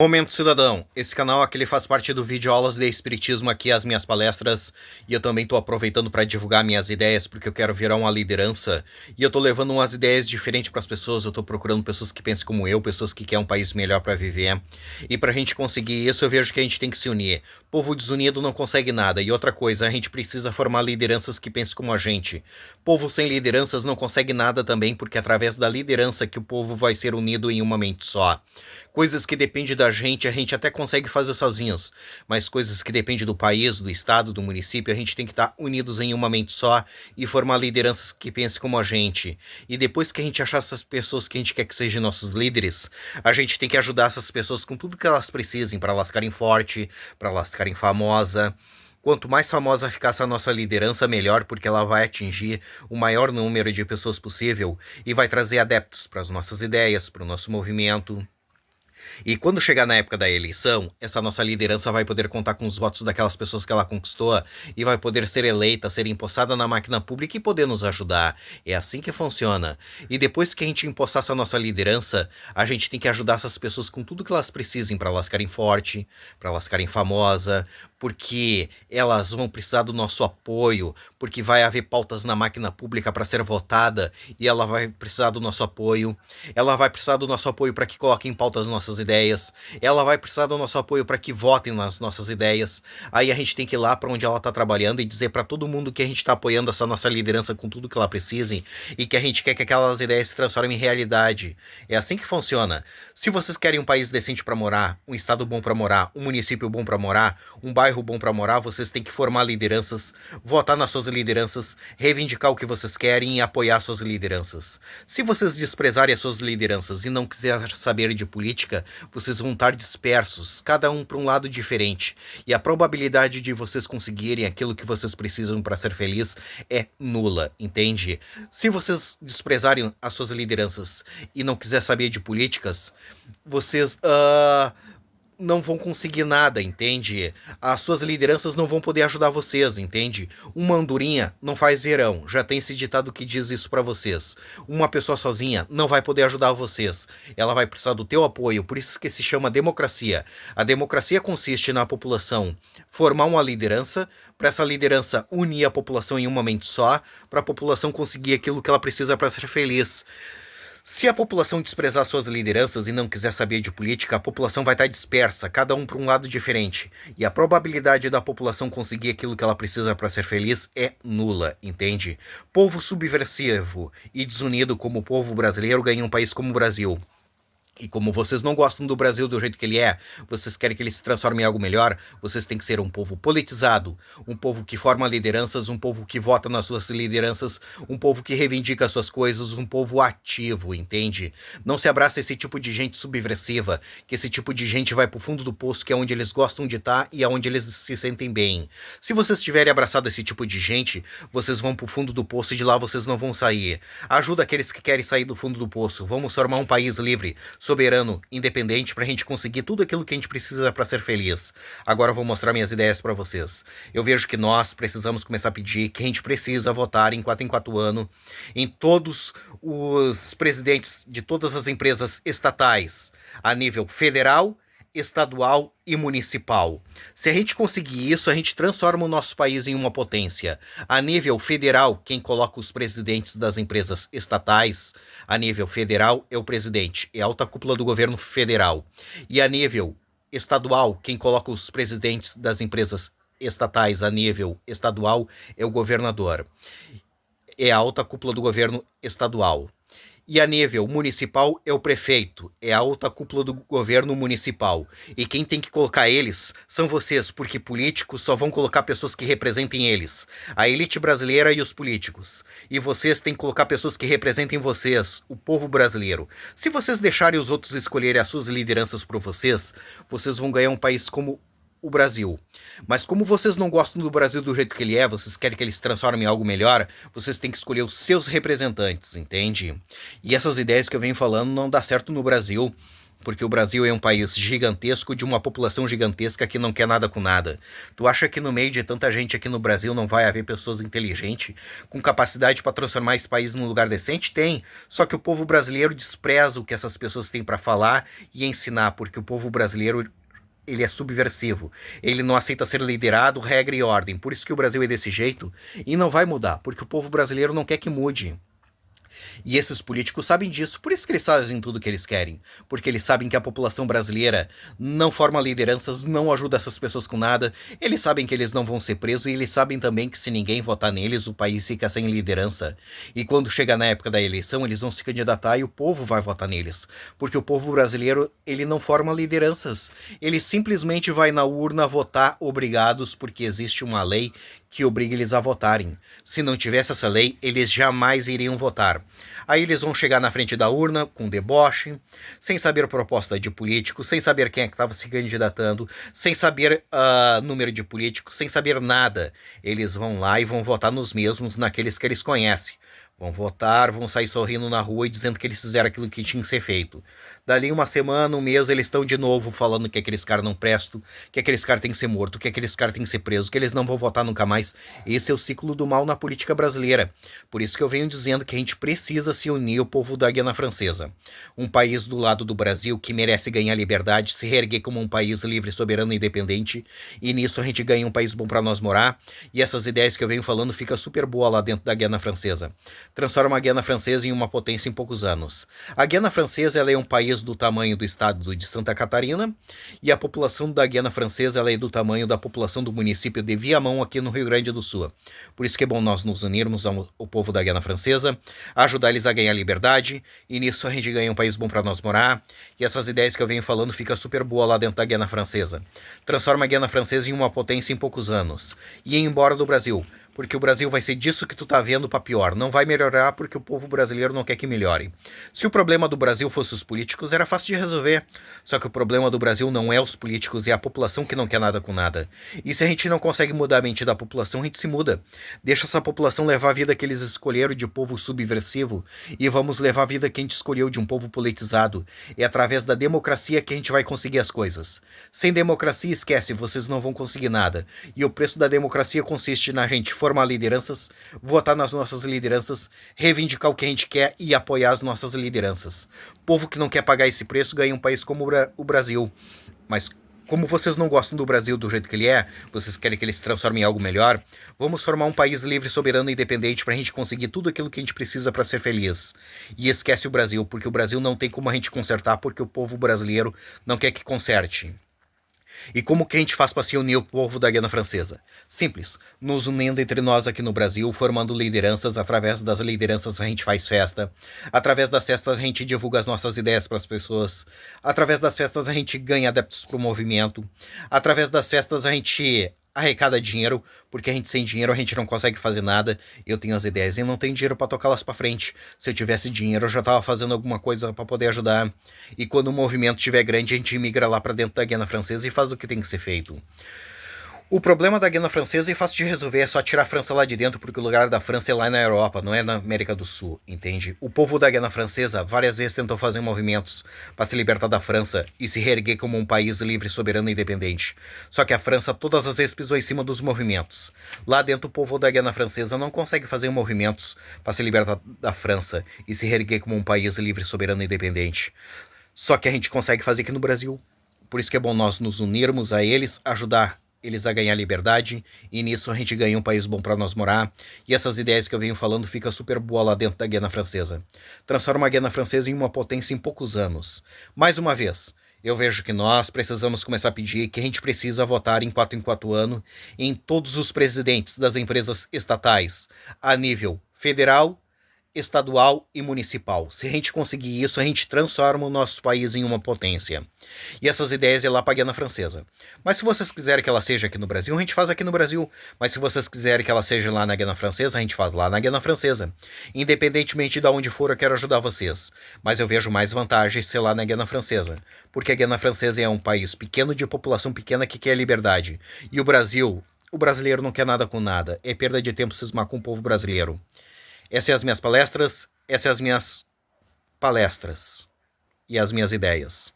Momento Cidadão, esse canal aqui ele faz parte do vídeo Aulas de Espiritismo, aqui as minhas palestras, e eu também estou aproveitando para divulgar minhas ideias, porque eu quero virar uma liderança, e eu estou levando umas ideias diferentes para as pessoas, eu estou procurando pessoas que pensem como eu, pessoas que querem um país melhor para viver, e para a gente conseguir isso eu vejo que a gente tem que se unir. Povo desunido não consegue nada, e outra coisa, a gente precisa formar lideranças que pensem como a gente. Povo sem lideranças não consegue nada também, porque é através da liderança que o povo vai ser unido em uma mente só. Coisas que dependem da gente, a gente até consegue fazer sozinhos, mas coisas que dependem do país, do estado, do município, a gente tem que estar unidos em uma mente só e formar lideranças que pensem como a gente. E depois que a gente achar essas pessoas que a gente quer que sejam nossos líderes, a gente tem que ajudar essas pessoas com tudo que elas precisem para elas ficarem forte, para elas ficarem famosa. Quanto mais famosa ficar essa nossa liderança, melhor, porque ela vai atingir o maior número de pessoas possível e vai trazer adeptos para as nossas ideias, para o nosso movimento. E quando chegar na época da eleição, essa nossa liderança vai poder contar com os votos daquelas pessoas que ela conquistou e vai poder ser eleita, ser empossada na máquina pública e poder nos ajudar. É assim que funciona. E depois que a gente empossar essa nossa liderança, a gente tem que ajudar essas pessoas com tudo que elas precisem para elas ficarem fortes, para elas ficarem famosas, porque elas vão precisar do nosso apoio, porque vai haver pautas na máquina pública para ser votada e ela vai precisar do nosso apoio. Ela vai precisar do nosso apoio para que coloquem em pauta as nossas ideias. Ela vai precisar do nosso apoio para que votem nas nossas ideias. Aí a gente tem que ir lá para onde ela está trabalhando e dizer para todo mundo que a gente está apoiando essa nossa liderança com tudo que ela precise e que a gente quer que aquelas ideias se transformem em realidade. É assim que funciona. Se vocês querem um país decente para morar, um estado bom para morar, um município bom para morar, um bairro bom para morar, vocês têm que formar lideranças, votar nas suas lideranças, reivindicar o que vocês querem e apoiar suas lideranças. Se vocês desprezarem as suas lideranças e não quiserem saber de política, vocês vão estar dispersos, cada um para um lado diferente. E a probabilidade de vocês conseguirem aquilo que vocês precisam para ser feliz é nula, entende? Se vocês desprezarem as suas lideranças e não quiser saber de políticas, vocês não vão conseguir nada, entende? As suas lideranças não vão poder ajudar vocês, entende? Uma andorinha não faz verão, já tem esse ditado que diz isso pra vocês. Uma pessoa sozinha não vai poder ajudar vocês, ela vai precisar do teu apoio, por isso que se chama democracia. A democracia consiste na população formar uma liderança, para essa liderança unir a população em uma mente só, para a população conseguir aquilo que ela precisa para ser feliz. Se a população desprezar suas lideranças e não quiser saber de política, a população vai estar dispersa, cada um para um lado diferente. E a probabilidade da população conseguir aquilo que ela precisa para ser feliz é nula, entende? Povo subversivo e desunido como o povo brasileiro ganha um país como o Brasil. E como vocês não gostam do Brasil do jeito que ele é, vocês querem que ele se transforme em algo melhor, vocês têm que ser um povo politizado, um povo que forma lideranças, um povo que vota nas suas lideranças, um povo que reivindica as suas coisas, um povo ativo, entende? Não se abraça esse tipo de gente subversiva, que esse tipo de gente vai pro fundo do poço, que é onde eles gostam de estar e é onde eles se sentem bem. Se vocês tiverem abraçado esse tipo de gente, vocês vão pro fundo do poço e de lá vocês não vão sair. Ajuda aqueles que querem sair do fundo do poço. Vamos formar um país livre, soberano, independente, pra gente conseguir tudo aquilo que a gente precisa para ser feliz. Agora eu vou mostrar minhas ideias para vocês. Eu vejo que nós precisamos começar a pedir que a gente precisa votar em 4 anos em todos os presidentes de todas as empresas estatais, a nível federal, estadual e municipal. Se a gente conseguir isso, a gente transforma o nosso país em uma potência. A nível federal, quem coloca os presidentes das empresas estatais, a nível federal é o presidente, é a alta cúpula do governo federal. E a nível estadual, quem coloca os presidentes das empresas estatais a nível estadual é o governador. É a alta cúpula do governo estadual. E a nível municipal é o prefeito, é a alta cúpula do governo municipal. E quem tem que colocar eles são vocês, porque políticos só vão colocar pessoas que representem eles. A elite brasileira e os políticos. E vocês têm que colocar pessoas que representem vocês, o povo brasileiro. Se vocês deixarem os outros escolherem as suas lideranças por vocês, vocês vão ganhar um país como o Brasil. Mas como vocês não gostam do Brasil do jeito que ele é, vocês querem que ele se transforme em algo melhor, vocês têm que escolher os seus representantes, entende? E essas ideias que eu venho falando não dá certo no Brasil, Porque o Brasil é um país gigantesco de uma população gigantesca que não quer nada com nada. Tu acha que no meio de tanta gente aqui no Brasil não vai haver pessoas inteligentes, com capacidade para transformar esse país num lugar decente? Tem. Só que o povo brasileiro despreza o que essas pessoas têm para falar e ensinar, porque o povo brasileiro ele é subversivo. Ele não aceita ser liderado, regra e ordem. Por isso que o Brasil é desse jeito e não vai mudar, porque o povo brasileiro não quer que mude. E esses políticos sabem disso, por isso que eles fazem tudo o que eles querem. Porque eles sabem que a população brasileira não forma lideranças, não ajuda essas pessoas com nada, eles sabem que eles não vão ser presos e eles sabem também que se ninguém votar neles, o país fica sem liderança. E quando chega na época da eleição, eles vão se candidatar e o povo vai votar neles. Porque o povo brasileiro, ele não forma lideranças. Ele simplesmente vai na urna votar obrigados porque existe uma lei que obriga eles a votarem. Se não tivesse essa lei, eles jamais iriam votar. Aí eles vão chegar na frente da urna com deboche, sem saber a proposta de político, sem saber quem é que estava se candidatando, sem saber número de políticos, sem saber nada. Eles vão lá e vão votar nos mesmos, naqueles que eles conhecem. Vão votar, vão sair sorrindo na rua e dizendo que eles fizeram aquilo que tinha que ser feito. Dali uma semana, um mês, eles estão de novo falando que aqueles caras não prestam, que aqueles caras têm que ser mortos, que aqueles caras têm que ser presos, que eles não vão votar nunca mais. Esse é o ciclo do mal na política brasileira. Por isso que eu venho dizendo que a gente precisa se unir ao povo da Guiana Francesa. Um país do lado do Brasil que merece ganhar liberdade, se reerguer como um país livre, soberano e independente. E nisso a gente ganha um país bom para nós morar. E essas ideias que eu venho falando fica super boa lá dentro da Guiana Francesa. Transforma a Guiana Francesa em uma potência em poucos anos. A Guiana Francesa ela é um país do tamanho do estado de Santa Catarina e a população da Guiana Francesa ela é do tamanho da população do município de Viamão aqui no Rio Grande do Sul. Por isso que é bom nós nos unirmos ao povo da Guiana Francesa, ajudar eles a ganhar liberdade e nisso a gente ganha um país bom para nós morar. E essas ideias que eu venho falando fica super boa lá dentro da Guiana Francesa. Transforma a Guiana Francesa em uma potência em poucos anos e ir embora do Brasil. Porque o Brasil vai ser disso que tu tá vendo pra pior. Não vai melhorar porque o povo brasileiro não quer que melhore. Se o problema do Brasil fosse os políticos, era fácil de resolver. Só que o problema do Brasil não é os políticos, é a população que não quer nada com nada. E se a gente não consegue mudar a mente da população, a gente se muda. Deixa essa população levar a vida que eles escolheram de povo subversivo e vamos levar a vida que a gente escolheu de um povo politizado. É através da democracia que a gente vai conseguir as coisas. Sem democracia, esquece, vocês não vão conseguir nada. E o preço da democracia consiste na gente formar lideranças, votar nas nossas lideranças, reivindicar o que a gente quer e apoiar as nossas lideranças. Povo que não quer pagar esse preço ganha um país como o Brasil. Mas como vocês não gostam do Brasil do jeito que ele é, vocês querem que ele se transforme em algo melhor, vamos formar um país livre, soberano e independente para a gente conseguir tudo aquilo que a gente precisa para ser feliz. E esquece o Brasil, porque o Brasil não tem como a gente consertar, porque o povo brasileiro não quer que conserte. E como que a gente faz para se unir o povo da Guiana Francesa? Simples, nos unindo entre nós aqui no Brasil, formando lideranças, através das lideranças a gente faz festa, através das festas a gente divulga as nossas ideias para as pessoas, através das festas a gente ganha adeptos para o movimento, através das festas a gente arrecada dinheiro, porque a gente sem dinheiro a gente não consegue fazer nada. Eu tenho as ideias e não tenho dinheiro para tocá-las para frente. Se eu tivesse dinheiro, eu já tava fazendo alguma coisa para poder ajudar. E quando o movimento estiver grande, a gente migra lá para dentro da Guiana Francesa e faz o que tem que ser feito. O problema da Guiana Francesa é fácil de resolver, é só tirar a França lá de dentro, porque o lugar da França é lá na Europa, não é na América do Sul, entende? O povo da Guiana Francesa várias vezes tentou fazer movimentos para se libertar da França e se reerguer como um país livre, soberano e independente. Só que a França todas as vezes pisou em cima dos movimentos. Lá dentro o povo da Guiana Francesa não consegue fazer movimentos para se libertar da França e se reerguer como um país livre, soberano e independente. Só que a gente consegue fazer aqui no Brasil. Por isso que é bom nós nos unirmos a eles, ajudar eles a ganhar liberdade, e nisso a gente ganha um país bom para nós morar, e essas ideias que eu venho falando fica super boa lá dentro da Guiana Francesa. Transforma a Guiana Francesa em uma potência em poucos anos. Mais uma vez, eu vejo que nós precisamos começar a pedir que a gente precisa votar em 4 anos em todos os presidentes das empresas estatais, a nível federal, estadual e municipal. Se a gente conseguir isso, a gente transforma o nosso país em uma potência. E essas ideias é lá para a Guiana Francesa. Mas se vocês quiserem que ela seja aqui no Brasil, a gente faz aqui no Brasil. Mas se vocês quiserem que ela seja lá na Guiana Francesa, a gente faz lá na Guiana Francesa. Independentemente de onde for, eu quero ajudar vocês. Mas eu vejo mais vantagens ser lá na Guiana Francesa. Porque a Guiana Francesa é um país pequeno de população pequena que quer liberdade. E o Brasil, o brasileiro não quer nada com nada. É perda de tempo cismar com o povo brasileiro. Essas são as minhas palestras, essas são as minhas palestras e as minhas ideias.